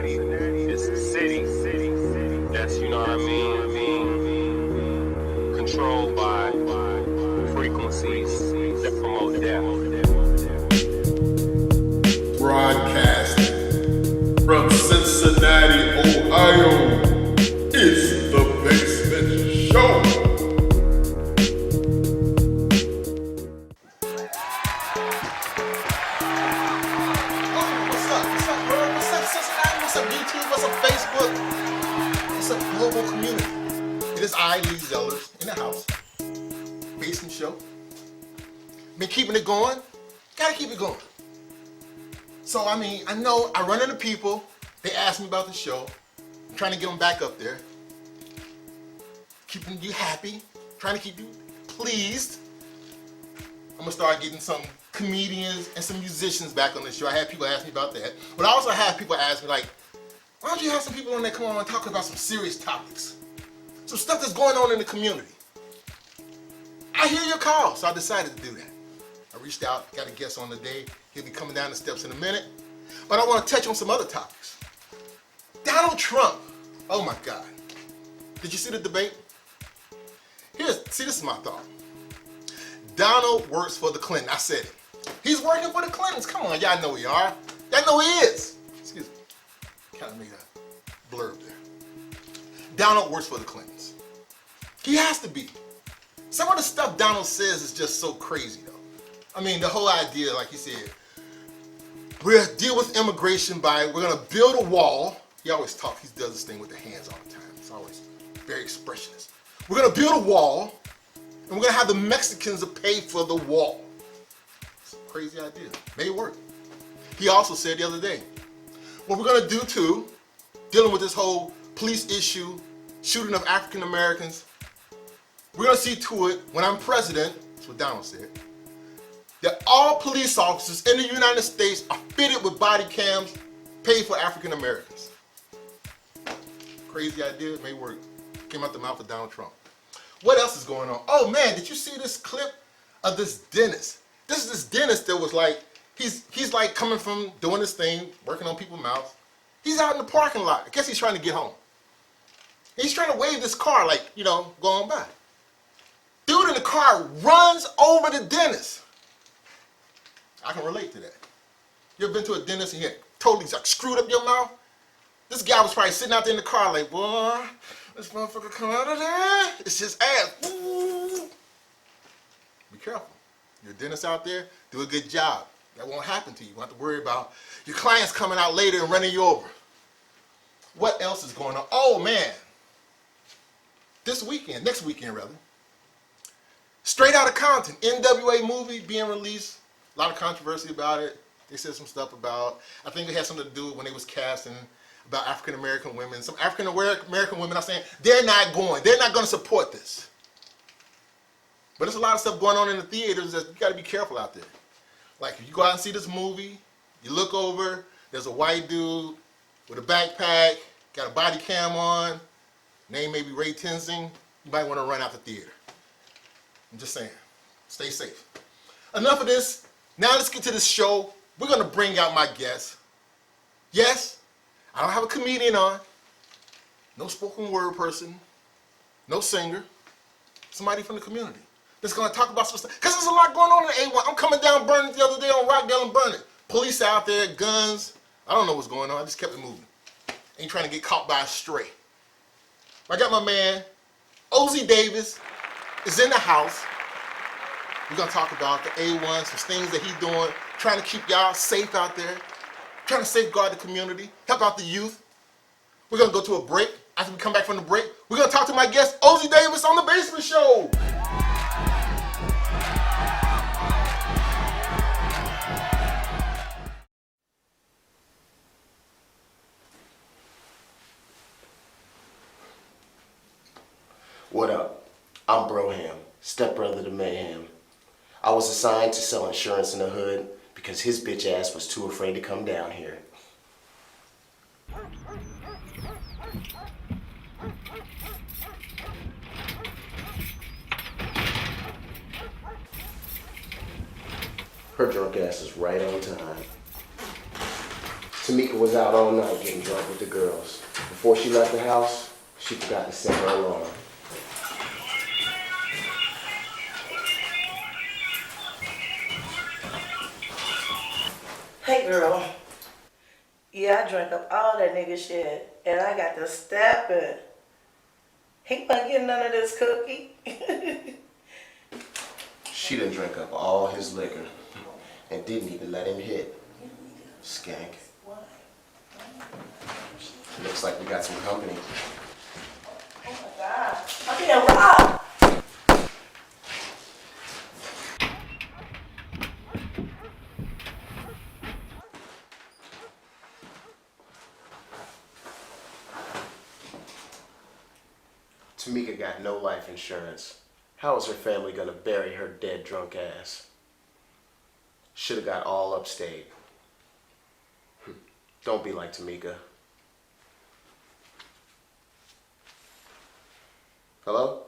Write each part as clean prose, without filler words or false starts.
It's a city that's, you know what I mean, controlled by frequencies that promote death. Broadcasting from Cincinnati, Ohio, it's The Basement Show. What's up, world? What's up, Cincinnati? What's up, YouTube? What's up, Facebook? What's up, global community? It is I, Lee Zellars, in the house. Basement Show. Been keeping it going. Gotta keep it going. So, I know I run into people. They ask me about the show. I'm trying to get them back up there. Keeping you happy. Trying to keep you pleased. I'm gonna start getting some comedians and some musicians back on the show. I had people ask me about that. But I also have people ask me like, why don't you have some people on there come on and talk about some serious topics? Some stuff that's going on in the community. I hear your call, so I decided to do that. I reached out, got a guest on today. He'll be coming down the steps in a minute. But I want to touch on some other topics. Donald Trump. Oh my God. Did you see the debate? This is my thought. Donald works for the Clinton. I said it. He's working for the Clintons. Come on, y'all know who you are. Y'all know who he is. Excuse me. Kind of made a blurb there. Donald works for the Clintons. He has to be. Some of the stuff Donald says is just so crazy, though. I mean, the whole idea, like he said, we'll deal with immigration by, we're going to build a wall. He always talks, he does this thing with the hands all the time. It's always very expressionist. We're going to build a wall, and we're going to have the Mexicans to pay for the wall. It's a crazy idea. May work. He also said the other day, what we're going to do too, dealing with this whole police issue, shooting of African Americans, we're going to see to it, when I'm president, that's what Donald said, that all police officers in the United States are fitted with body cams paid for African Americans. Crazy idea, it may work. Came out the mouth of Donald Trump. What else is going on? Oh man, did you see this clip of this dentist? This is this dentist that was like, he's like coming from doing this thing, working on people's mouths. He's out in the parking lot. I guess he's trying to get home. He's trying to wave this car like, you know, going by. Dude in the car runs over the dentist. I can relate to that. You ever been to a dentist and you totally like screwed up your mouth? This guy was probably sitting out there in the car like, boy, this motherfucker come out of there. It's his ass. Ooh. Be careful. You're a dentist out there, do a good job. That won't happen to you. You won't have to worry about your clients coming out later and running you over. What else is going on? Oh man. Next weekend rather. Straight Outta Compton, NWA movie being released. A lot of controversy about it. They said some stuff about, I think it had something to do when they was casting about African American women. Some African American women are saying they're not going to support this. But there's a lot of stuff going on in the theaters that you got to be careful out there. Like if you go out and see this movie, you look over, there's a white dude with a backpack, got a body cam on, name maybe Ray Tenzing, you might want to run out the theater. I'm just saying, stay safe. Enough of this. Now let's get to this show. We're going to bring out my guest. Yes, I don't have a comedian on. No spoken word person. No singer. Somebody from the community that's going to talk about some stuff. Because there's a lot going on in A1. I'm coming down Burnet the other day on Rockdale and Burnet. Police out there, guns. I don't know what's going on. I just kept it moving. Ain't trying to get caught by a stray. I got my man, Ozie Davis, is in the house. We're going to talk about the A1, some things that he's doing, trying to keep y'all safe out there, trying to safeguard the community, help out the youth. We're going to go to a break. After we come back from the break, we're going to talk to my guest, Ozie Davis, on The Basement Show. What up? I'm Broham, stepbrother to Mayhem. I was assigned to sell insurance in the hood because his bitch ass was too afraid to come down here. Her drunk ass is right on time. Tamika was out all night getting drunk with the girls. Before she left the house, she forgot to set her alarm. Hey girl, yeah, I drank up all that nigga shit, and I got to stepping. He wasn't getting none of this cookie. She done drank up all his liquor and didn't even let him hit. Skank. Looks like we got some company. Oh my God, I'm being robbed. Tamika got no life insurance. How is her family gonna bury her dead drunk ass? Should have got all upstate. Don't be like Tamika. Hello?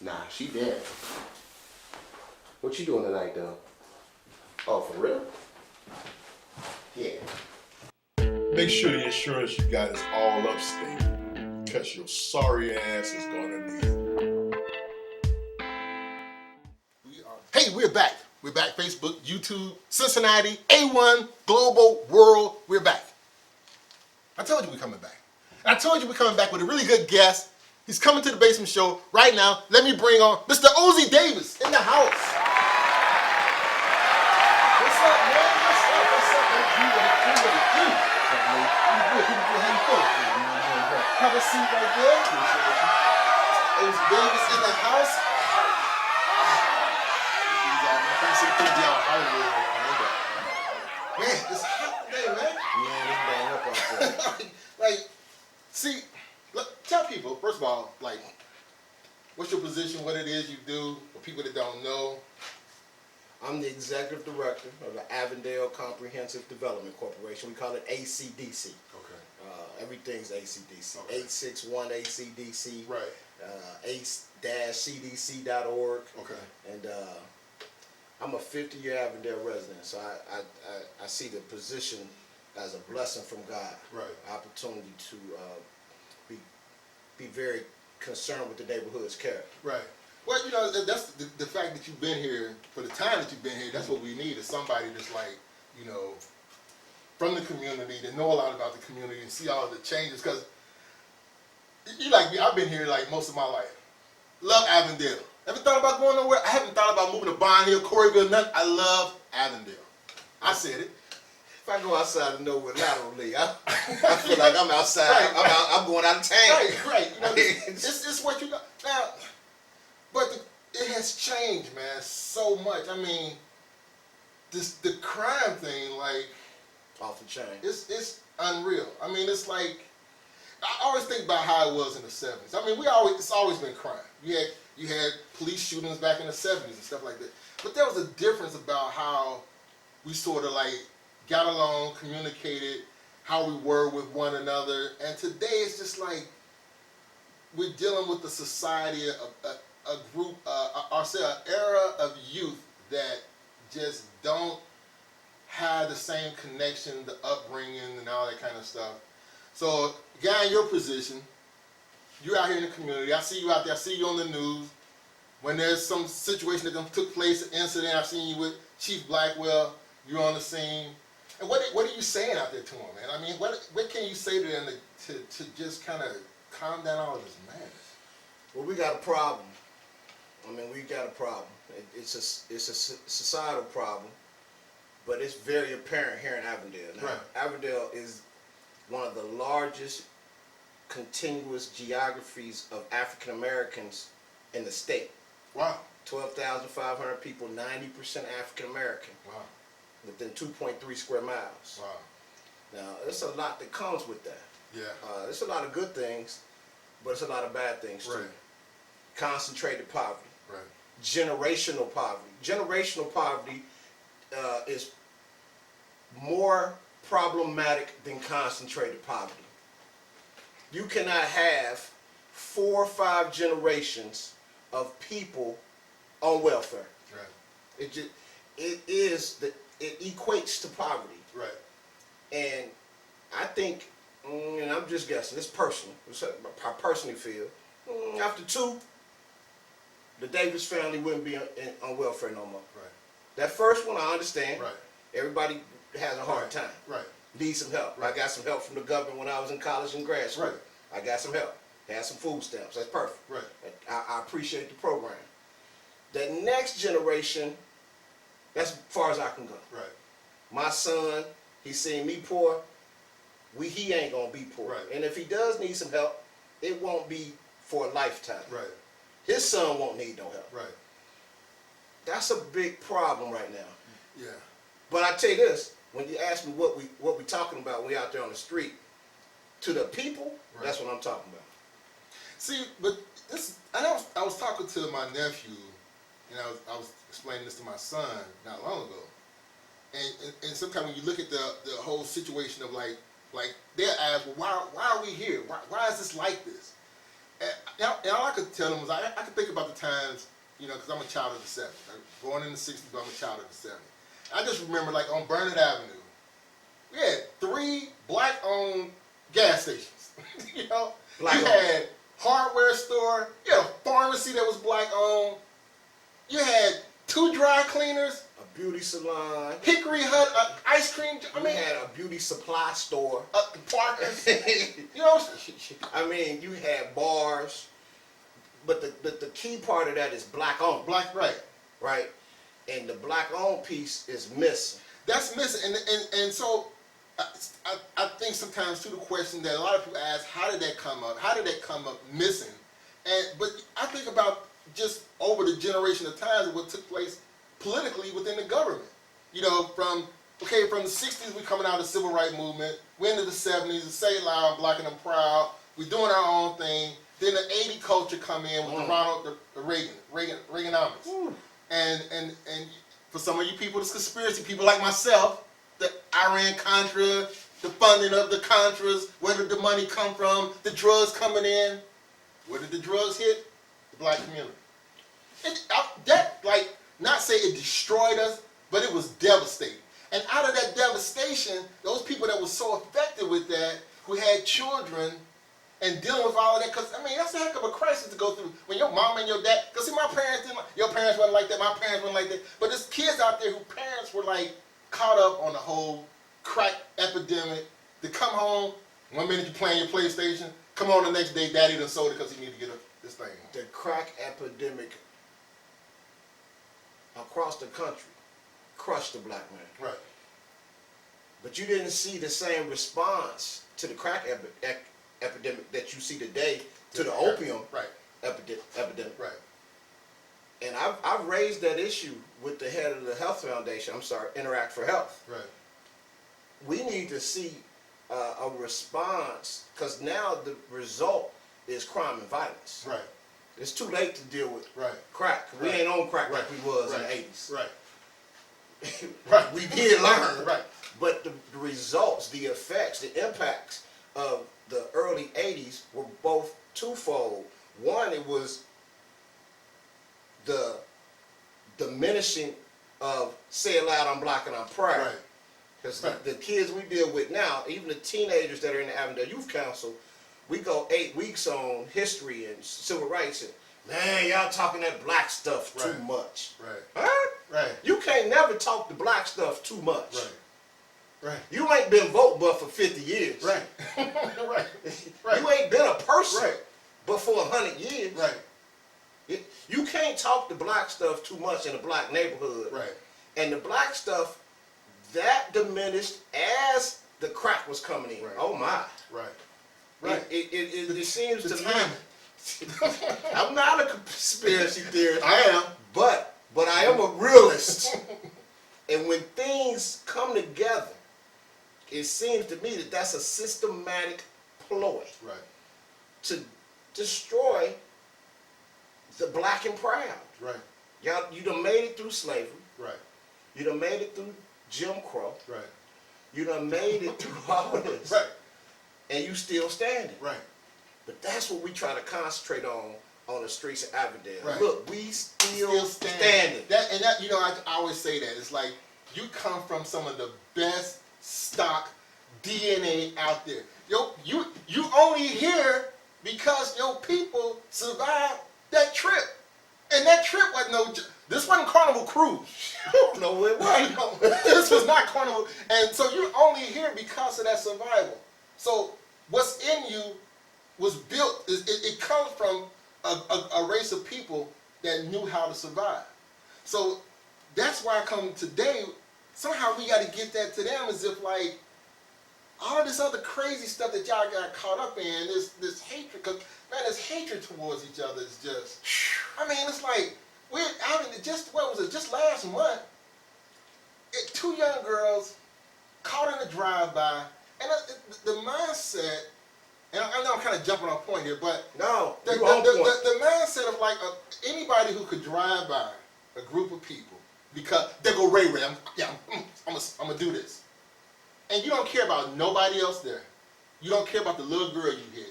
Nah, she dead. What you doing tonight though? Oh, for real? Yeah. Make sure the insurance you got is all upstate, because your sorry ass is gonna need it. Hey, we're back. We're back. Facebook, YouTube, Cincinnati, A1, Global, World. We're back. I told you we're coming back. And I told you we're coming back with a really good guest. He's coming to the Basement Show right now. Let me bring on Mr. Ozie Davis in the house. What's up, man? What's up? What's up? What do? Have a seat right there. Ozie Davis in the house. Man, it's hot today, man. Man, it's bang up out there. Like, see, look, tell people, first of all, like, what's your position, what it is you do, for people that don't know. I'm the executive director of the Avondale Comprehensive Development Corporation. We call it A-CDC. Okay. Everything's A-CDC. Okay. 861 A-CDC. Right. A-CDC.org. Okay. And I'm a 50-year Avondale resident, so I see the position as a blessing from God. Right. Opportunity to be very concerned with the neighborhood's character. Right. Well, you know, that's the fact that you've been here, for the time that you've been here, that's what we need, is somebody that's like, you know, from the community, that know a lot about the community and see all of the changes. Because you like me, I've been here like most of my life. Love Avondale. Ever thought about going nowhere? I haven't thought about moving to Bond Hill, Coreyville, nothing. I love Avondale. I said it. If I go outside of nowhere laterally, I feel like I'm outside. Right. I'm going out of town. Right. You know, it's what you got. Now, but it has changed, man, so much. I mean, the crime thing, like, Off the chain. it's unreal. I mean, it's like, I always think about how it was in the 70s. I mean, it's always been crime. You had police shootings back in the 70s and stuff like that. But there was a difference about how we sort of like got along, communicated, how we were with one another. And today it's just like we're dealing with the society, a group, an era of youth that just don't have the same connection, the upbringing, and all that kind of stuff. So, guy in your position, you're out here in the community. I see you out there. I see you on the news. When there's some situation that took place, an incident, I've seen you with Chief Blackwell. You're on the scene. And what are you saying out there to them, man? I mean, what can you say to them to just kind of calm down all of this madness? Well, we got a problem. I mean, we got a problem. It's a societal problem, but it's very apparent here in Avondale. Now, Right. Avondale is one of the largest contiguous geographies of African Americans in the state. Wow. 12,500 people, 90% African American, Wow. within 2.3 square miles. Wow. Now, there's a lot that comes with that. Yeah. There's a lot of good things, but it's a lot of bad things too. Right. Concentrated poverty. Right. Generational poverty. Generational poverty is more problematic than concentrated poverty. You cannot have 4 or 5 generations of people on welfare. Right. It just, it equates to poverty. Right. And I think, and I'm just guessing, it's personal. It's how I personally feel. After 2, the Davis family wouldn't be on welfare no more. Right. That first one, I understand. Right. Everybody has a hard time. Right. Need some help. Right. I got some help from the government when I was in college and grad school. Right. I got some help. Had some food stamps. That's perfect. Right. I appreciate the program. The next generation, that's as far as I can go. Right. My son, he's seen me poor. He ain't gonna be poor. Right. And if he does need some help, it won't be for a lifetime. Right. His son won't need no help. Right. That's a big problem right now. Yeah. But I tell you this, when you ask me what we talking about when we out there on the street, to the people, Right. that's what I'm talking about. See, but this, I was talking to my nephew, and I was explaining this to my son not long ago, and sometimes when you look at the whole situation of like they'll ask, well, why are we here? Why is this like this? And all I could tell them was I could think about the times, because I'm a child of the 70s. I was born in the 60s, but I'm a child of the 70s. I just remember, like, on Burnett Avenue, we had 3 black-owned gas stations. You had hardware store, you had a pharmacy that was black-owned, you had 2 dry cleaners, A beauty salon. Hickory Hut, ice cream. We had a beauty supply store. Parkers. I mean, you had bars, but the key part of that is black owned. Black, right. Right? And the black owned piece is missing. That's missing, and so I think sometimes too the question that a lot of people ask, how did that come up? How did that come up missing? But I think about just over the generation of times what took place politically within the government. From the 60s we coming out of the civil rights movement, we into the 70s, the Say It Loud, Black and I'm Proud, we doing our own thing. Then the 80 culture come in with the Reaganomics. And for some of you people, this conspiracy people like myself, the Iran-Contra, the funding of the Contras, where did the money come from, the drugs coming in, where did the drugs hit? The black community. Not say it destroyed us, but it was devastating. And out of that devastation, those people that were so affected with that, who had children, and dealing with all of that, because, that's a heck of a crisis to go through. When your mom and your dad, because see, my parents your parents wasn't like that, my parents wasn't like that, but there's kids out there whose parents were caught up on the whole crack epidemic. They come home, one minute you're playing your PlayStation, come on the next day, daddy done sold it because he need to get this thing. The crack epidemic across the country crushed the black man. Right. But you didn't see the same response to the crack epidemic that you see today to the opium epidemic. Right. And I've raised that issue with the head of the health foundation, Interact for Health. Right. We need to see a response, because now the result is crime and violence. Right. It's too late to deal with crack. We Right. ain't on crack like we was in the Right. 80s. Right. Right. We did learn. Right. But the results, the effects, the impacts of the early 80s were both twofold. One, it was the diminishing of Say It Loud, I'm Black and I'm Proud. Right. Because the kids we deal with now, even the teenagers that are in the Avondale Youth Council, we go 8 weeks on history and civil rights, and man, y'all talking that black stuff too much. Right. Huh? Right. You can't never talk the black stuff too much. Right. Right. You ain't been vote but for 50 years. Right. Right. Right. You ain't been a person Right. but for 100 years. Right. You can't talk the black stuff too much in a black neighborhood. Right. And the black stuff, that diminished as the crack was coming in. Right. Oh my. Right. Right. It seems the to time. me. I'm not a conspiracy theorist. I am. But I am a realist. And when things come together, it seems to me that that's a systematic ploy Right. to destroy the black and proud. Right. Y'all, you done made it through slavery. Right. You done made it through Jim Crow. Right. You done made it through all of this. Right. And you still standing. Right. But that's what we try to concentrate on the streets of Avondale. Right. Look, we still standing. That I always say that. It's like you come from some of the best stock DNA out there. You only here because your people survived that trip. And that trip wasn't this wasn't Carnival Cruise. No, it wasn't. This was not Carnival. And so you're only here because of that survival. So what's in you was built, it comes from a race of people that knew how to survive. So that's why I come today, somehow we got to get that to them as if like, all of this other crazy stuff that y'all got caught up in, this hatred, because man, this hatred towards each other is just, I mean, it's like, just last month, 2 young girls caught in a drive-by, and the mindset, and I know I'm kind of jumping on point here, but No, the mindset of like anybody who could drive by a group of people, because they go Ray, I'm gonna do this. And you don't care about nobody else there. You don't care about the little girl you hit.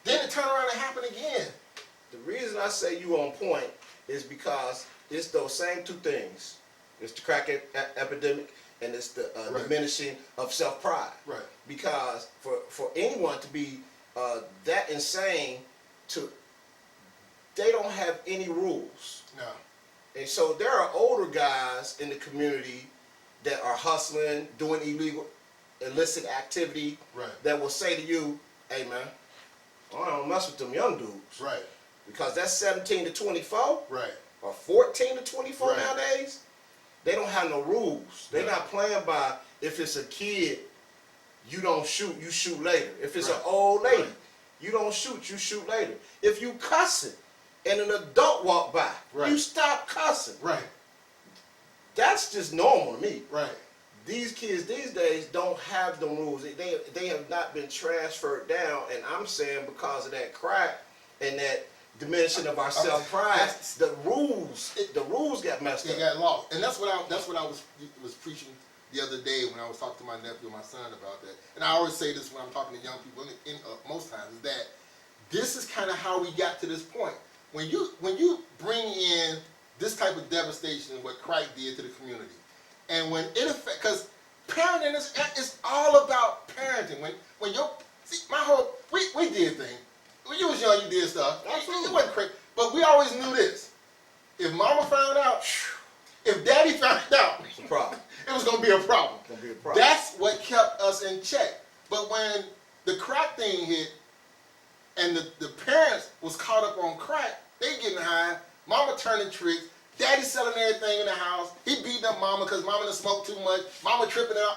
Then it turn around and happen again. The reason I say you on point is because it's those same two things. It's the crack epidemic and it's the diminishing of self-pride. Right. Because for anyone to be that insane, they don't have any rules. No. And so there are older guys in the community that are hustling, doing illicit activity, Right. that will say to you, hey man, I don't mess with them young dudes. Right. Because that's 17 to 24, Right. or 14 to 24 Right. nowadays. They don't have no rules. They're Right. not playing by, if it's a kid, you don't shoot, you shoot later. If it's an Right. old lady, Right. you don't shoot, you shoot later. If you cussing and an adult walk by, Right. you stop cussing. Right. That's just normal to me. Right. These kids these days don't have the rules. They have not been transferred down, and I'm saying because of that crack and that diminishing of our self-pride, the rules got messed It up. got lost. And that's what I was preaching the other day when I was talking to my nephew and my son about that. And I always say this when I'm talking to young people, most times, is that this is kind of how we got to this point. When you bring in this type of devastation, what crack did to the community, and when it affects, because parenting is all about parenting. When we did things. When you was young, you did stuff. Absolutely. It wasn't crazy, but we always knew this: if Mama found out, if Daddy found out, It's a problem. it was gonna be a problem. It's gonna be a problem. That's what kept us in check. But when the crack thing hit, and the parents was caught up on crack, they getting high, Mama turning tricks, Daddy selling everything in the house, he beating up Mama because Mama done smoked too much, Mama tripping out.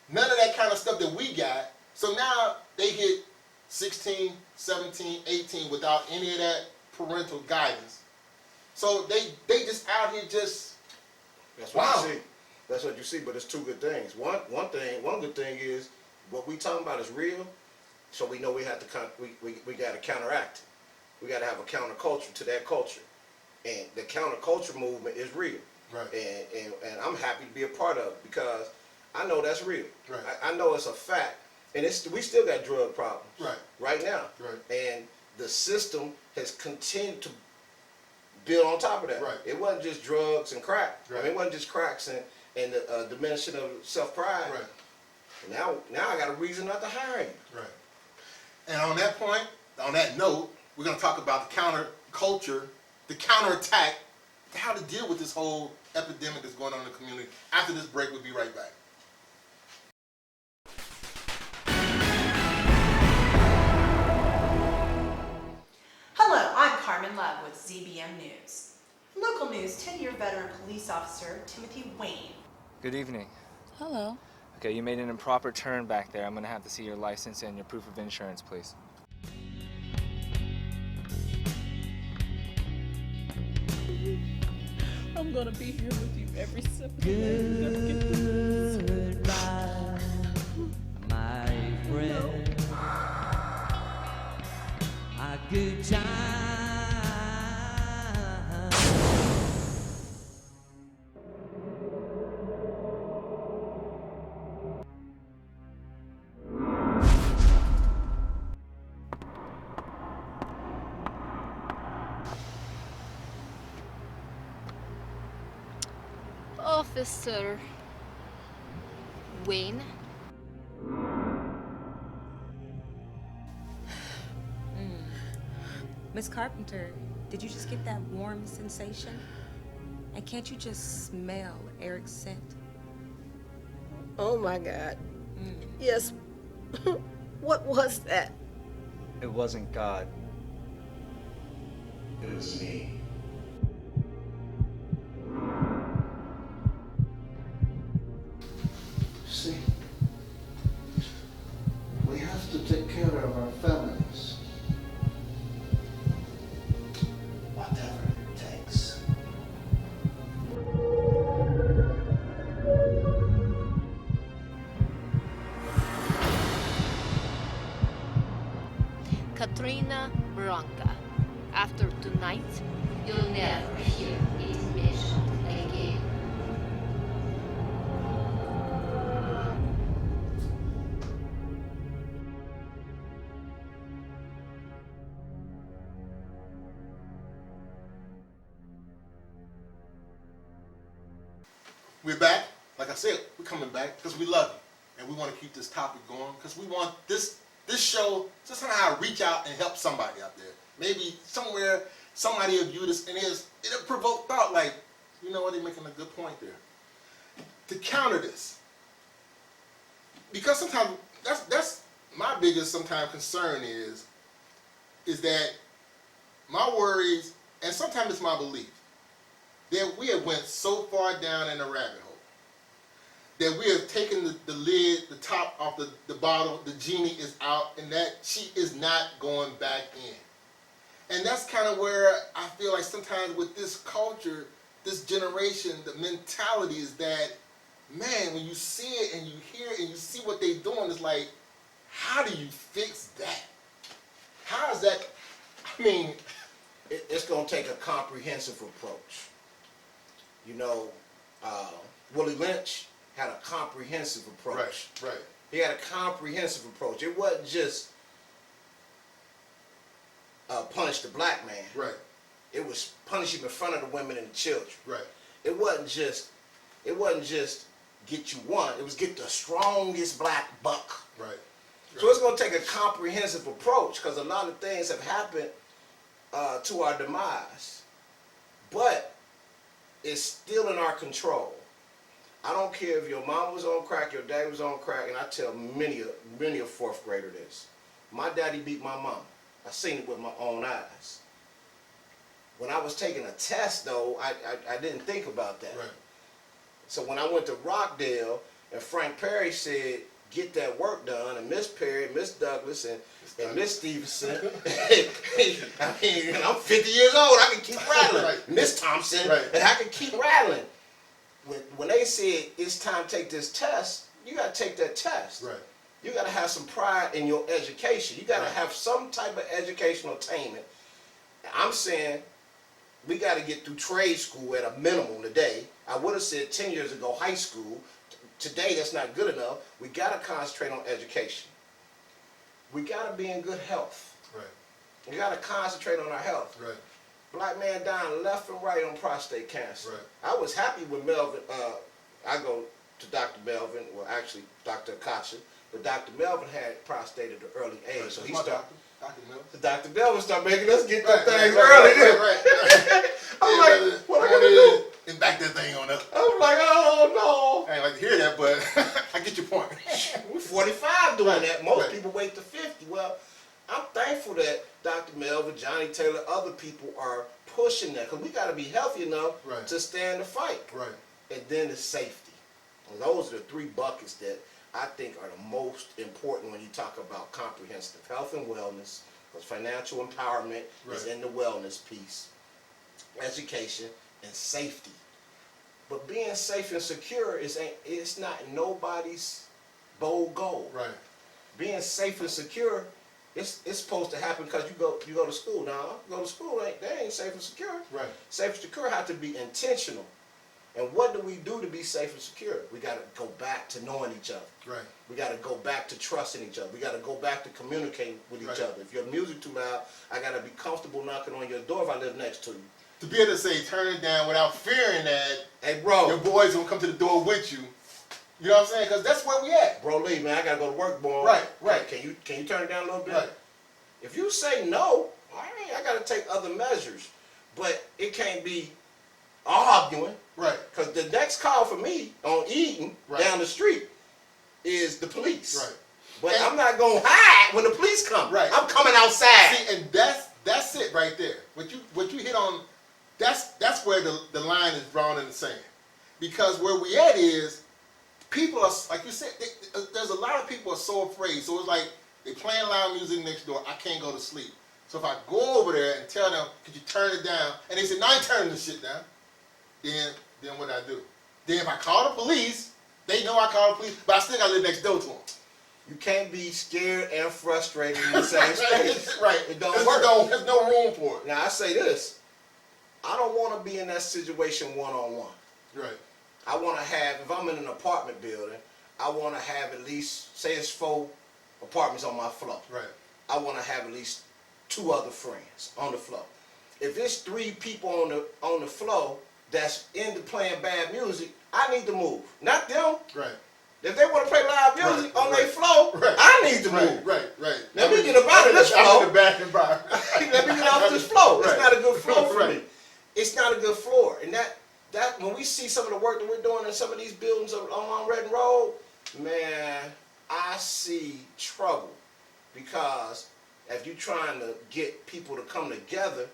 None of that kind of stuff that we got. So now they hit 16, 17, 18 without any of that parental guidance. So they just out here just, That's what wow. you see. That's what you see. But it's two good things. One good thing is what we talking about is real. So we know we have to we got to counteract it. We got to have a counterculture to that culture, and the counterculture movement is real. Right. And I'm happy to be a part of it because I know that's real. Right. I know it's a fact, and we still got drug problems. Right. Now. Right. And the system has continued to build on top of that. Right. It wasn't just drugs and crack. Right. I mean, it wasn't just cracks and the diminishing of self-pride. Right. Now I got a reason not to hire you. Right. And on that point, on that note, we're going to talk about the counterculture, the counterattack, how to deal with this whole epidemic that's going on in the community. After this break, we'll be right back. Hello, I'm Carmen Love with ZBM News. Local news, 10-year veteran police officer Timothy Wayne. Good evening. Hello. Okay, you made an improper turn back there. I'm going to have to see your license and your proof of insurance, please. I'm gonna be here with you every step of the way. Goodbye, my friend. A good time. Officer Wayne? Miss Carpenter, did you just get that warm sensation? And can't you just smell Eric's scent? Oh my God. Yes. What was that? It wasn't God. It was me. See, we have to take care of our families. Whatever it takes. Katrina Bronca. After tonight, you'll never hear it mentioned again. We're back. Like I said, we're coming back because we love you. And we want to keep this topic going because we want this show to somehow reach out and help somebody out there. Maybe somewhere somebody will view this and it'll provoke thought like, you know what, they're making a good point there. To counter this. Because sometimes that's my biggest sometimes concern is that my worries, and sometimes it's my belief, that we have went so far down in a rabbit hole that we have taken the lid, the top off the bottle, the genie is out, and that she is not going back in. And that's kind of where I feel like sometimes with this culture, this generation, the mentality is that, man, when you see it and you hear it and you see what they're doing, it's like, how do you fix that? How is that? I mean, it's going to take a comprehensive approach. You know, Willie Lynch had a comprehensive approach. Right. He had a comprehensive approach. It wasn't just punish the black man. Right. It was punish him in front of the women and the children. Right. It wasn't just get you one. It was get the strongest black buck. Right. So it's going to take a comprehensive approach because a lot of things have happened to our demise. But it's still in our control. I don't care if your mom was on crack, your dad was on crack, and I tell many a fourth grader this. My daddy beat my mom. I seen it with my own eyes. When I was taking a test, though, I didn't think about that. Right. So when I went to Rockdale, and Frank Perry said, get that work done, and Miss Perry, Miss Douglas, and Miss Stevenson, I mean, I'm 50 years old, I can keep rattling. Right. Miss Thompson, Right. and I can keep rattling. When they said, it's time to take this test, you got to take that test. Right. You got to have some pride in your education. You got to Right. have some type of educational attainment. I'm saying we got to get through trade school at a minimum today. I would have said 10 years ago high school. Today that's not good enough. We got to concentrate on education. We got to be in good health. Right. We got to concentrate on our health. Right. Black man dying left and right on prostate cancer. Right. I was happy when Melvin, I go to Dr. Melvin, well actually Dr. Akacha, but Dr. Melvin had prostate at an early age. Right. So That's he my started, Dr. Melvin. Dr. Melvin started making us get Right, them things right, early. right. I'm Yeah, like, what I gotta do? And back that thing on up. I'm like, oh I ain't like to hear that, but I get your point. no. We're 45 doing that. Most Right. people wait to 50. Well, I'm thankful that Dr. Melvin, Johnny Taylor, other people are pushing that because we got to be healthy enough Right. to stand the fight. Right. And then the safety. And those are the three buckets that I think are the most important when you talk about comprehensive health and wellness. Because financial empowerment is Right. in the wellness piece, education, and safety. But being safe and secure it's not nobody's bold goal. Right. Being safe and secure, it's supposed to happen because you go to school. Now, go to school, they ain't safe and secure. Right. Safe and secure have to be intentional. And what do we do to be safe and secure? We got to go back to knowing each other. Right. We got to go back to trusting each other. We got to go back to communicating with each Right. other. If your music too loud, I got to be comfortable knocking on your door if I live next to you. to be able to say turn it down without fearing that hey, bro, your boys gonna come to the door with you. You know what I'm saying? Because that's where we at. Bro, Lee, man, I gotta go to work, boy. Right. Can you turn it down a little bit? Right. If you say no, I gotta take other measures. But it can't be arguing. Right. Because the next call for me on Eden down the street is the police. Right. But I'm not gonna hide when the police come. Right. I'm coming outside. See, and that's it right there. What you hit on, that's where the line is drawn in the sand. Because where we at is, people are, like you said, there's a lot of people are so afraid. So it's like they playing loud music next door. I can't go to sleep. So if I go over there and tell them, could you turn it down? And they say, no, I ain't turning this shit down. Then what I do? Then if I call the police, they know I called the police, but I still got to live next door to them. You can't be scared and frustrated in the same space. Right. It don't work. There's no room for it. Now, I say this. I don't want to be in that situation one-on-one. Right. I want to have, if I'm in an apartment building, I want to have at least, say it's 4 apartments on my floor. Right. I want to have at least 2 other friends on the floor. If it's 3 people on the floor that's into playing bad music, I need to move. Not them. Right. If they want to play loud music on their floor, I need to move. Right. Let me get up out of this floor. Let me get off this floor. Right. It's not a good floor for Right. me. It's not a good floor. And that when we see some of the work that we're doing in some of these buildings on Redden Road, man, I see trouble. Because if you're trying to get people to come together,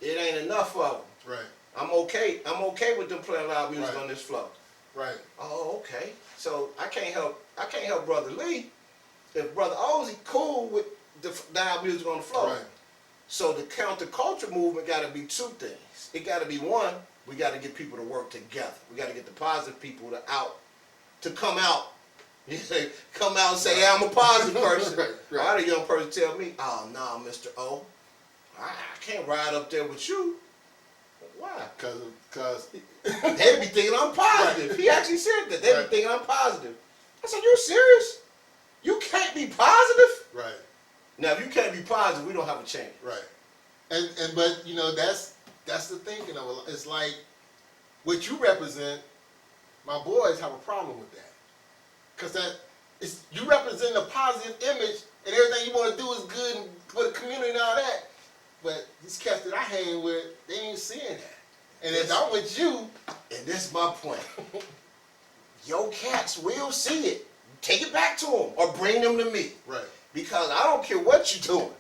it ain't enough of them. Right. I'm okay with them playing loud music Right. on this floor. Right. Oh, okay. So I can't help Brother Lee if Brother Ozie cool with the loud music on the floor. Right. So the counterculture movement got to be 2 things. It got to be, 1, we got to get people to work together. We got to get the positive people to come out. Come out and say, yeah, I'm a positive person. Right. I had a young person tell me, oh, no, Mr. O, I can't ride up there with you. Why? Because they be thinking I'm positive. He actually said that. They be thinking I'm positive. I said, you serious? You can't be positive? Right. Now, if you can't be positive, we don't have a chance. Right. And but you know that's the thinking of it. It's like what you represent. My boys have a problem with that because you represent a positive image and everything you want to do is good for the community and all that. But these cats that I hang with, they ain't seeing that. And if I'm with you, and this is my point, your cats will see it. Take it back to them or bring them to me. Right. Because I don't care what you're doing.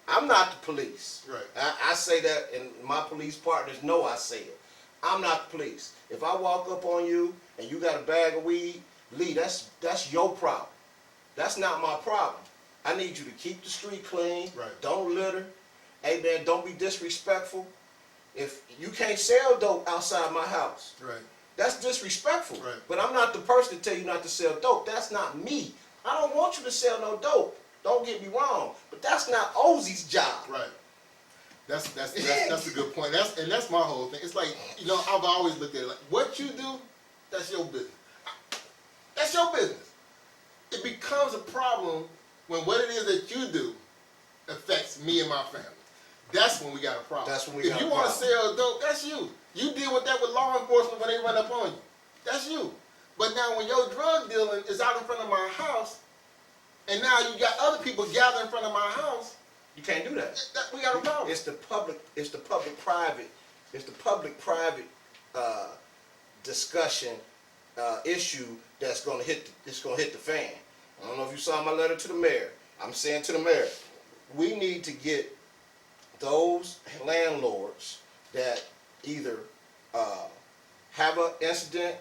I'm not the police. Right. I say that, and my police partners know I say it. I'm not the police. If I walk up on you and you got a bag of weed, Lee, that's your problem. That's not my problem. I need you to keep the street clean. Right. Don't litter. Hey, man, don't be disrespectful. If you can't sell dope outside my house, right. That's disrespectful. Right. But I'm not the person to tell you not to sell dope. That's not me. I don't want you to sell no dope. Don't get me wrong. But that's not Ozie's job. Right. That's a good point. That's my whole thing. It's like, you know, I've always looked at it like, what you do, that's your business. That's your business. It becomes a problem when what it is that you do affects me and my family. That's when we got a problem. That's when we got a If you problem. want to sell dope, that's you. You deal with that with law enforcement when they run up on you. That's you. But now when your drug dealing is out in front of my house, and now you got other people gathered in front of my house, you can't do that. We got a problem. It's the public-private discussion issue that's gonna hit the fan. I don't know if you saw my letter to the mayor. I'm saying to the mayor, we need to get those landlords that either have an incident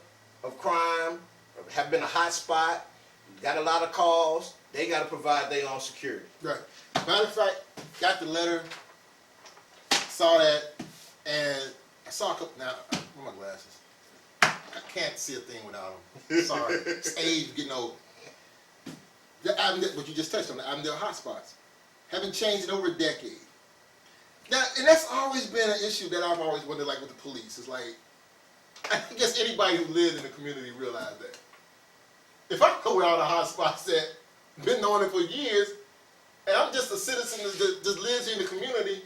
of crime, or have been a hot spot, got a lot of calls, they got to provide their own security. Right. Matter of fact, got the letter, saw that, and I saw a couple. Now, where are my glasses? I can't see a thing without them. Sorry. It's age getting old. What you just touched on, the Avondale hotspots, haven't changed in over a decade. Now, and that's always been an issue that I've always wondered, like with the police. It's like, I guess anybody who lives in the community realizes that. If I know where all the hotspots at, been knowing it for years, and I'm just a citizen that just lives in the community,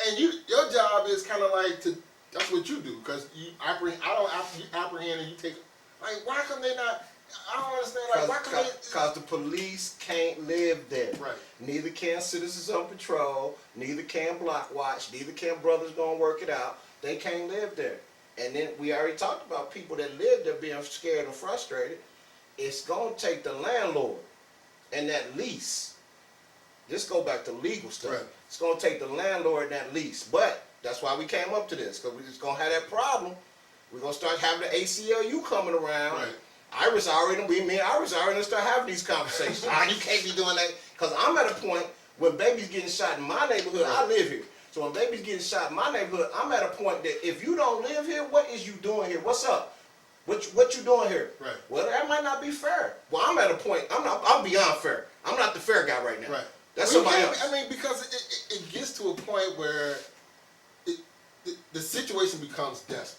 And your job is kind of like that's what you do, because you apprehend and you take, like, why come they not, I don't understand, like, why come Because the police can't live there. Right. Neither can citizens on patrol, neither can block watch, neither can brothers gonna work it out. They can't live there. And then we already talked about people that live there being scared and frustrated. It's gonna take the landlord and that lease. This go back to legal stuff. Right. It's gonna take the landlord and that lease. But that's why we came up to this, because we're just gonna have that problem. We're gonna start having the ACLU coming around. Right. Iris already, me and Iris already gonna start having these conversations. You can't be doing that, because I'm at a point when babies getting shot in my neighborhood. I live here. So when babies getting shot in my neighborhood, I'm at a point that if you don't live here, what is you doing here? What's up? What you doing here? Right. Well, that might not be fair. Well, I'm at a point, I'm beyond fair. I'm not the fair guy right now. Right. That's somebody else. I mean, because it gets to a point where the situation becomes desperate.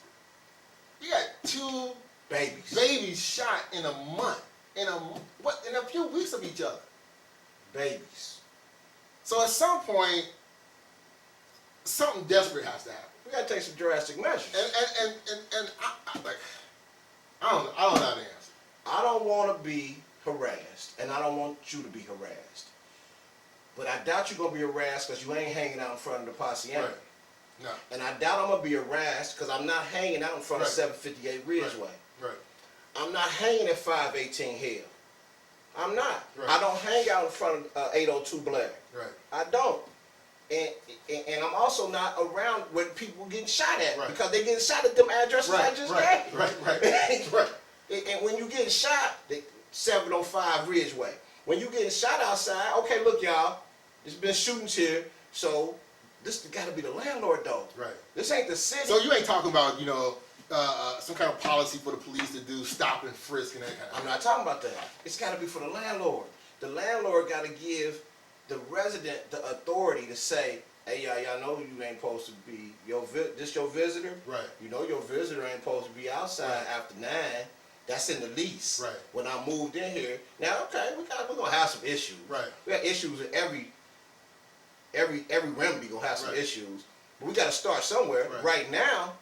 You got 2 babies shot in a month, in a few weeks of each other. Babies. So at some point, something desperate has to happen. We gotta take some drastic measures. And I don't know how to answer. I don't want to be harassed, and I don't want you to be harassed. But I doubt you're gonna be harassed because you ain't hanging out in front of the Posse. Right. No. And I doubt I'm gonna be harassed because I'm not hanging out in front of 758 Ridgeway. Right. I'm not hanging at 518 Hill. I'm not. Right. I don't hang out in front of 802 Blair. Right. I don't. And I'm also not around where people getting shot at, because they getting shot at them addresses I just gave. Right. And when you getting shot, 705 Ridgeway. When you getting shot outside, okay, look, y'all, there's been shootings here, so this got to be the landlord dogs. Right. This ain't the city. So you ain't talking about, some kind of policy for the police to do stop and frisk and that kind of I'm not talking about that. It's got to be for the landlord. The landlord got to give the resident the authority to say, hey, y'all know you ain't supposed to be, this your visitor? Right. You know your visitor ain't supposed to be outside after 9. That's in the lease. Right. When I moved in here. Now, okay, we're gonna have some issues. Right. We got issues in every remedy gonna have some issues. But we gotta start somewhere. Right now,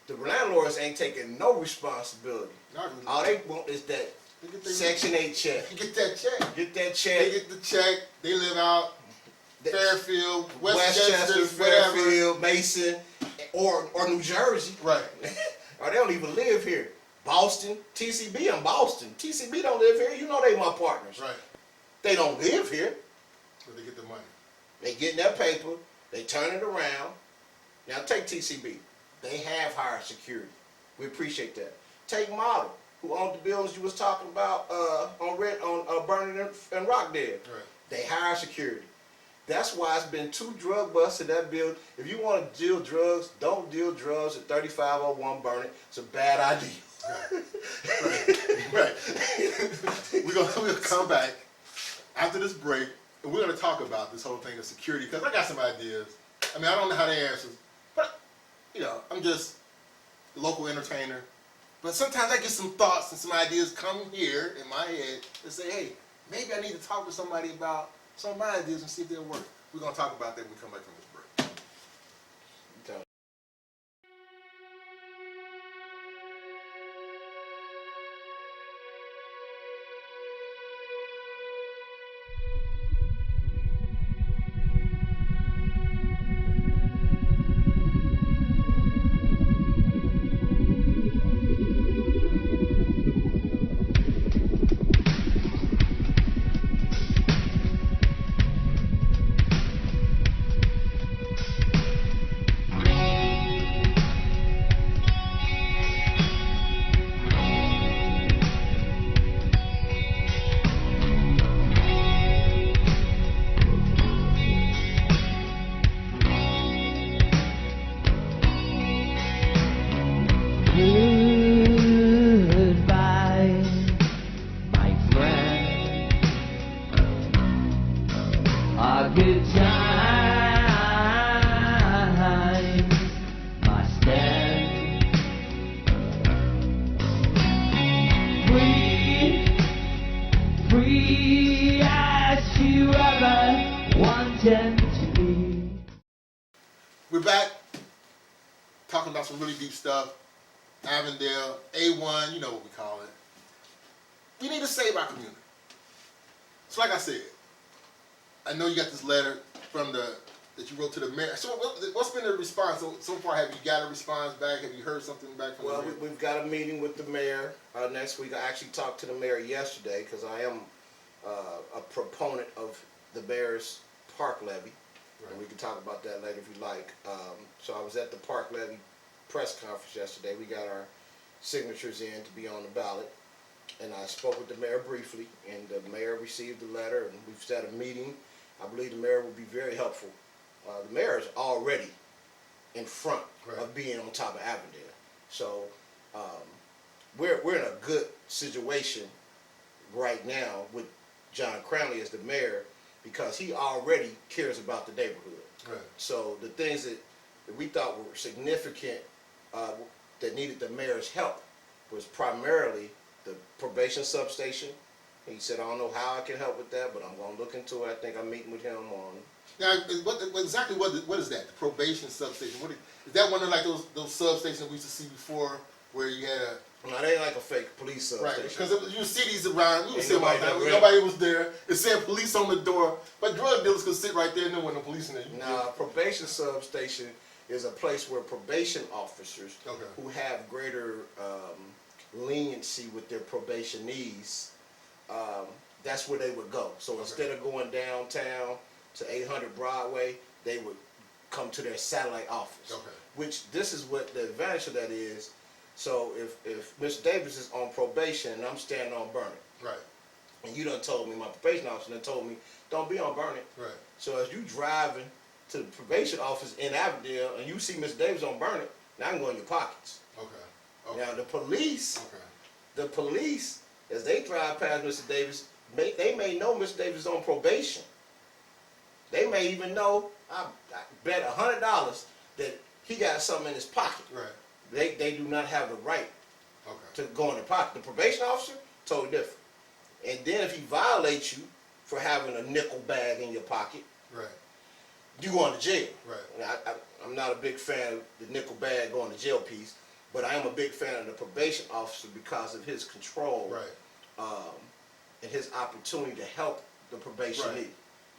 the landlords ain't taking no responsibility. All they want is that Section 8 check. Get that check. Get that check. They get the check. They live out Fairfield, Westchester, Fairfield, Mason, or New Jersey. Right. Or they don't even live here. Boston, TCB in Boston. TCB don't live here. You know they my partners. Right. They don't live here. But they get the money. They get their paper. They turn it around. Now take TCB. They have hired security. We appreciate that. Take Model, who owned the buildings you was talking about on Burning and Rockdale. Right. They hire security. That's why it's been 2 drug busts in that building. If you want to deal drugs, don't deal drugs at 3501 Burning. It's a bad idea. Right. We're gonna come back after this break, and we're gonna talk about this whole thing of security, because I got some ideas. I mean, I don't know how they answer, but I'm just a local entertainer. But sometimes I get some thoughts and some ideas come here in my head and say, hey, maybe I need to talk to somebody about some of my ideas and see if they'll work. We're gonna talk about that when we come back from this break. We're back talking about some really deep stuff. Avondale, A1, you know what we call it. We need to save our community. So like I said, I know you got this letter from that you wrote to the mayor. So what's been the response so far? Have you got a response back? Have you heard something back from the mayor? Well, we've got a meeting with the mayor next week. I actually talked to the mayor yesterday because I am a proponent of the mayor's park levy. Right. And we can talk about that later if you like. So I was at the park levy press conference yesterday. We got our signatures in to be on the ballot. And I spoke with the mayor briefly, and the mayor received the letter, and we've set a meeting. I believe the mayor will be very helpful. The mayor is already in front of being on top of Avondale. So we're in a good situation right now with John Cranley as the mayor because he already cares about the neighborhood. Right. So the things that we thought were significant that needed the mayor's help was primarily the probation substation. He said, I don't know how I can help with that, but I'm going to look into it. I think I'm meeting with him on... Now, exactly what is that? The probation substation? Is that one of like those substations we used to see before where you had a... No, they ain't like a fake police substation. Right, because you see these around, you would see them all the time. Nobody was there. It said police on the door, but drug dealers could sit right there and there wasn't no police in there. Now, probation substation is a place where probation officers who have greater leniency with their probationees, that's where they would go. So instead of going downtown to 800 Broadway, they would come to their satellite office. Which this is what the advantage of that is. So if Mr. Davis is on probation and I'm standing on Burnet, and you done told me, my probation officer done told me, don't be on Burnet. So as you driving to the probation office in Avondale and you see Mr. Davis on Burnet, now I can go in your pockets. Now the police, as they drive past Mr. Davis, they may know Mr. Davis is on probation. They may even know, I bet $100 that he got something in his pocket. They do not have the right to go in the pocket. The probation officer, totally different. And then if he violates you for having a nickel bag in your pocket, you going to jail. I'm not a big fan of the nickel bag going to jail piece, but I am a big fan of the probation officer because of his control and his opportunity to help the probationee.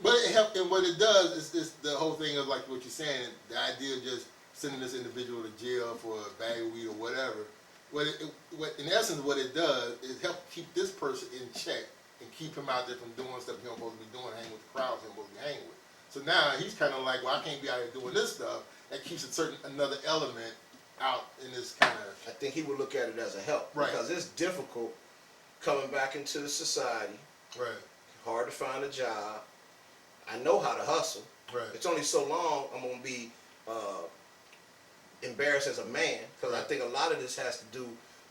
But it helped, and what it does is the whole thing of like what you're saying, the idea of just sending this individual to jail for a bag of weed or whatever. In essence, what it does is help keep this person in check and keep him out there from doing stuff he don't supposed to be doing, hanging with the crowds he's supposed to be hanging with. So now he's kind of like, well, I can't be out here doing this stuff. That keeps another element out in this kind of... I think he would look at it as a help. Because it's difficult coming back into the society. Hard to find a job. I know how to hustle. It's only so long I'm going to be embarrassed as a man, because I think a lot of this has to do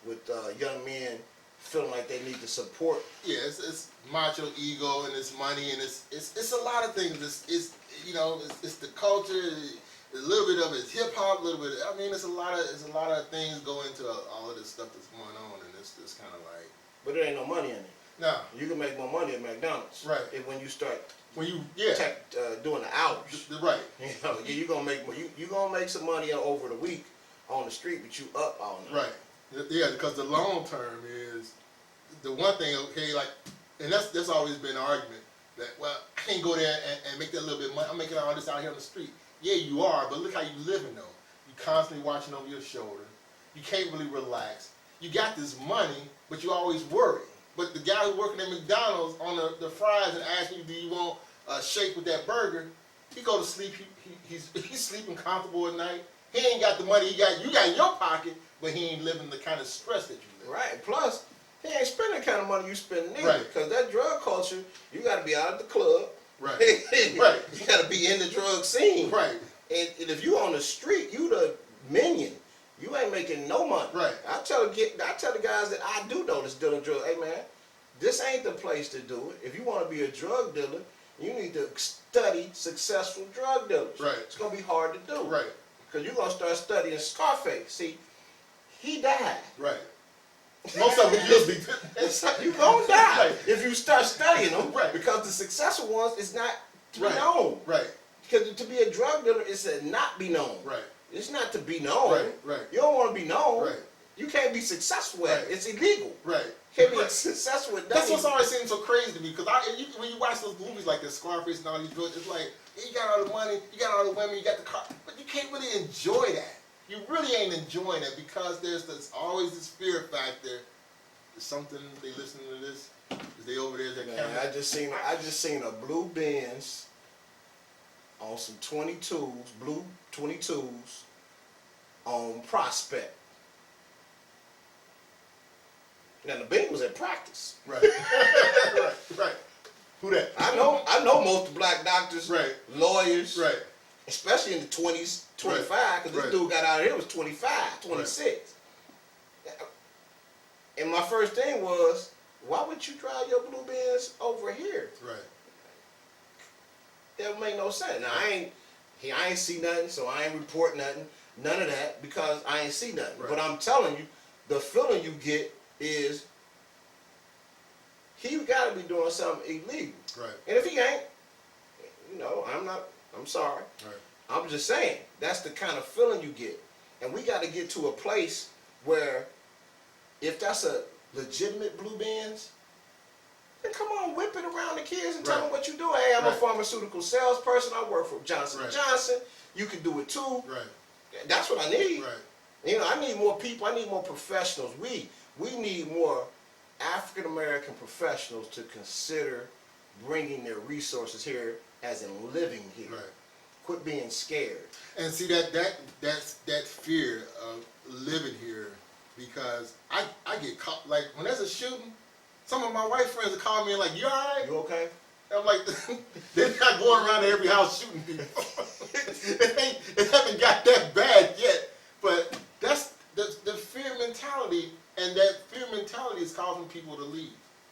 with young men feeling like they need to support. Yeah, it's macho ego and it's money and it's a lot of things. It's the culture. A little bit of it's hip hop. A little bit. I mean, it's a lot of things go into all of this stuff that's going on, and it's just kind of like. But there ain't no money in it. No. You can make more money at McDonald's. When you start. Doing the hours. You're gonna make you gonna make some money over the week on the street, but you up all night. Yeah, because the long term is the one thing. Okay, like, and that's always been an argument that, well, I can't go there and make that little bit of money. I'm making all this out here on the street. Yeah, you are, but look how you living though. You constantly watching over your shoulder. You can't really relax. You got this money, but you always worry. But the guy who's working at McDonald's on the fries and asks you, do you want a shake with that burger? He go to sleep. He's sleeping comfortable at night. He ain't got the money you got in your pocket, but he ain't living the kind of stress that you live. Plus, he ain't spending the kind of money you spend either. Because that drug culture, you got to be out at the club. You got to be in the drug scene. And if you on the street, you the minion. You ain't making no money. I tell the guys that I do know that's dealing drugs, hey man, this ain't the place to do it. If you want to be a drug dealer, you need to study successful drug dealers. It's going to be hard to do. Because you're going to start studying Scarface. See, he died. Most of them usually you're going to die if you start studying them. Because the successful ones is not to be known. Because to be a drug dealer is to not be known. Right. It's not to be known. Right. You don't want to be known. Right. You can't be successful at it. It's illegal. Right. You can't be successful at that. That's what's always seems so crazy to me, because when you watch those movies like this, Scarface and all these drugs, it's like, you got all the money, you got all the women, you got the car, but you can't really enjoy that. You really ain't enjoying it because there's always this fear factor. There's something, they listening to this, is they over there, Man, I just seen a blue Benz on some 22s, blue 22s on Prospect. Now the Benz was at practice. Right. right. Who that? I know most of the black doctors, lawyers, especially in the 20s, 25, because this dude got out of here was 25, 26. And my first thing was, why would you drive your blue Benz over here? Right. That would make no sense. Now I ain't see nothing, so I ain't report nothing, none of that, because I ain't see nothing. But I'm telling you, the feeling you get is he got to be doing something illegal. Right. And if he ain't, I'm sorry. Right. I'm just saying, that's the kind of feeling you get. And we got to get to a place where if that's a legitimate blue Benz, then come on, whip it around the kids and tell them what you do. Hey, I'm a pharmaceutical salesperson. I work for Johnson & Johnson. You can do it too. Right. That's what I need. Right. I need more people. I need more professionals. We need more African American professionals to consider bringing their resources here, as in living here. Right. Quit being scared. And see that fear of living here, because I get caught, like when there's a shooting, some of my white friends will call me and like, you alright? You okay? I'm like, they're not going around to every house shooting people. it haven't got that bad yet, but that's the fear mentality, and that fear mentality is causing people to leave.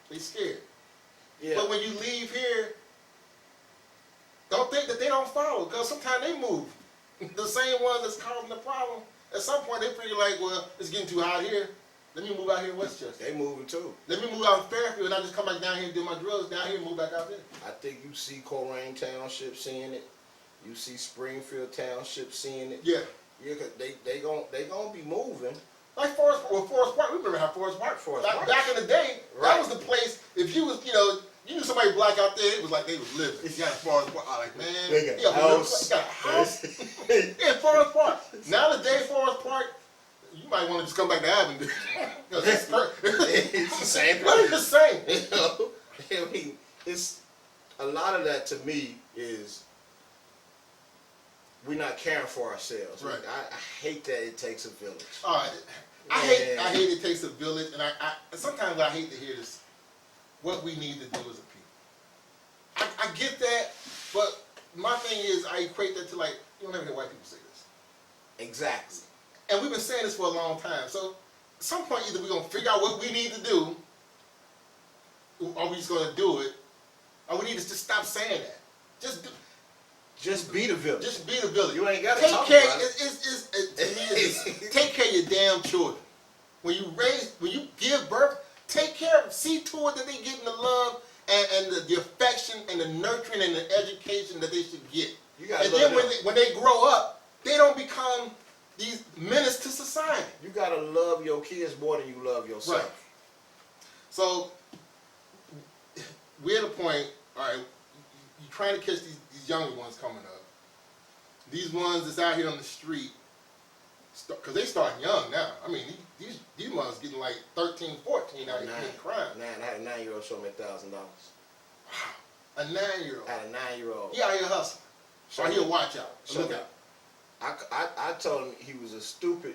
They scared. Yeah. But when you leave here, don't think that they don't follow, because sometimes they move. The same ones that's causing the problem, at some point they pretty like, well, it's getting too hot here. Let me move out here in Westchester. They moving too. Let me move out in Fairfield and I just come back down here and do my drugs down here and move back out there. I think you see Colerain Township seeing it. You see Springfield Township seeing it. Yeah. Yeah, cause they gonna be moving. Like Forest Park, we remember how Forest Park. Back in the day, that was the place. If you was, you knew somebody black out there, it was like they was living. You got Forest Park. I'm like, man, they got a house. Got a house. Yeah, Forest Park. Nowadays, Forest Park, you might want to just come back to Avondale. It's the same place. It's the same. I mean, it's a lot of that to me is we're not caring for ourselves. Right. I hate that it takes a village. I hate it takes a village, and I sometimes I hate to hear this. What we need to do as a people. I get that, but my thing is I equate that to, like, you don't ever hear white people say this. Exactly. And we've been saying this for a long time. So at some point either we're gonna figure out what we need to do, or we just gonna do it, or we need to just stop saying that. Just be the village. Just be the village. You ain't got to take talk care. about it. To me, it's take care of your damn children. When you give birth, take care of them. See to it that they getting the love and the affection and the nurturing and the education that they should get. And then when they grow up, they don't become these menace to society. You gotta love your kids more than you love yourself. Right. So we're at a point. All right, you're trying to catch these younger ones coming up. These ones that's out here on the street, because they starting young now. I mean, these ones getting like 13, 14 out here committing crime. I had a 9-year-old show me $1,000. Wow. A 9-year-old. I had a 9-year-old. He out here hustling. So he'll watch out. Look out. I told him he was a stupid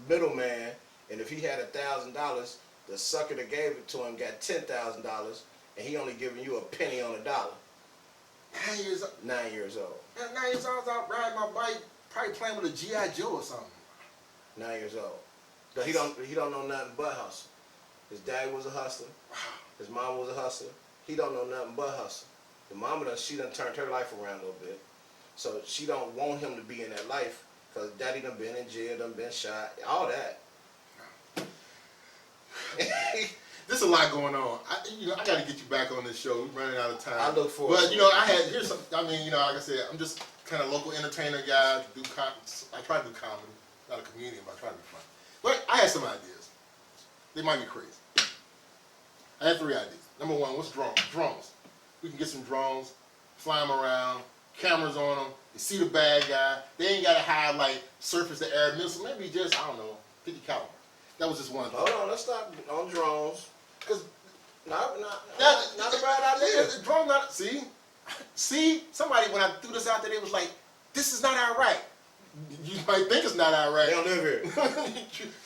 middleman, and if he had $1,000, the sucker that gave it to him got $10,000, and he only giving you a penny on a dollar. 9 years old. 9 years old. At 9 years old, I was out riding my bike, probably playing with a G.I. Joe or something. 9 years old. But he don't know nothing but hustle. His daddy was a hustler. His mom was a hustler. He don't know nothing but hustle. The mama she done turned her life around a little bit. So she don't want him to be in that life because daddy done been in jail, done been shot, all that. There's a lot going on. I got to get you back on this show. We're running out of time. I look forward. But here's some. I mean, like I said, I'm just kind of local entertainer guy. I try to do comedy, not a comedian, but I try to be funny. But I had some ideas. They might be crazy. I had 3 ideas. Number 1, what's drones? Drones. We can get some drones, fly them around, cameras on them. You see the bad guy. They ain't got to hide like surface to air missile. Maybe just, I don't know, 50 caliber. That was just one. Hold on, let's stop on drones. Cause not a bad idea. Drone not. See. Somebody when I threw this out there, they was like, "This is not our right." You might think it's not our right. They don't live here.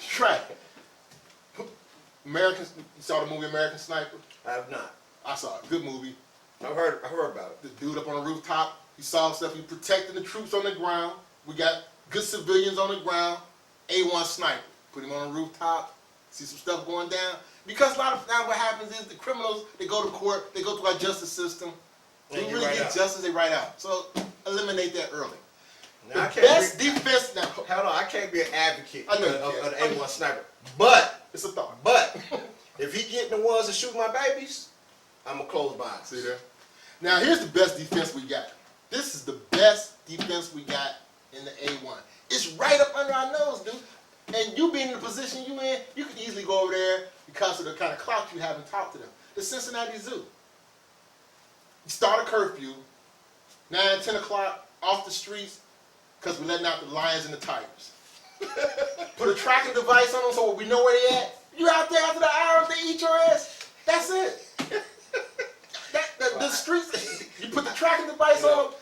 Try it. You saw the movie American Sniper? I have not. I saw it. Good movie. I've heard about it. The dude up on the rooftop, he saw stuff. He protecting the troops on the ground. We got good civilians on the ground. A1 sniper. Put him on the rooftop. See some stuff going down. Because a lot of times what happens is the criminals, they go to court, they go through our justice system. They really get justice, they write out. So eliminate that early. Now, the best defense now. Hold on, I can't be an advocate of the A1 sniper. But it's a thought. But if he getting the ones that shoot my babies, I'm gonna close my eyes. See there? Now here's the best defense we got. This is the best defense we got in the A1. It's right up under our nose, dude. And you being in the position you in, you could easily go over there because of the kind of clout you have and talk to them. The Cincinnati Zoo. You start a curfew, 9, 10 o'clock, off the streets, because we're letting out the lions and the tigers. Put a tracking device on them so we know where they at. You out there after the hours, they eat your ass. That's it. The streets, you put the tracking device on them.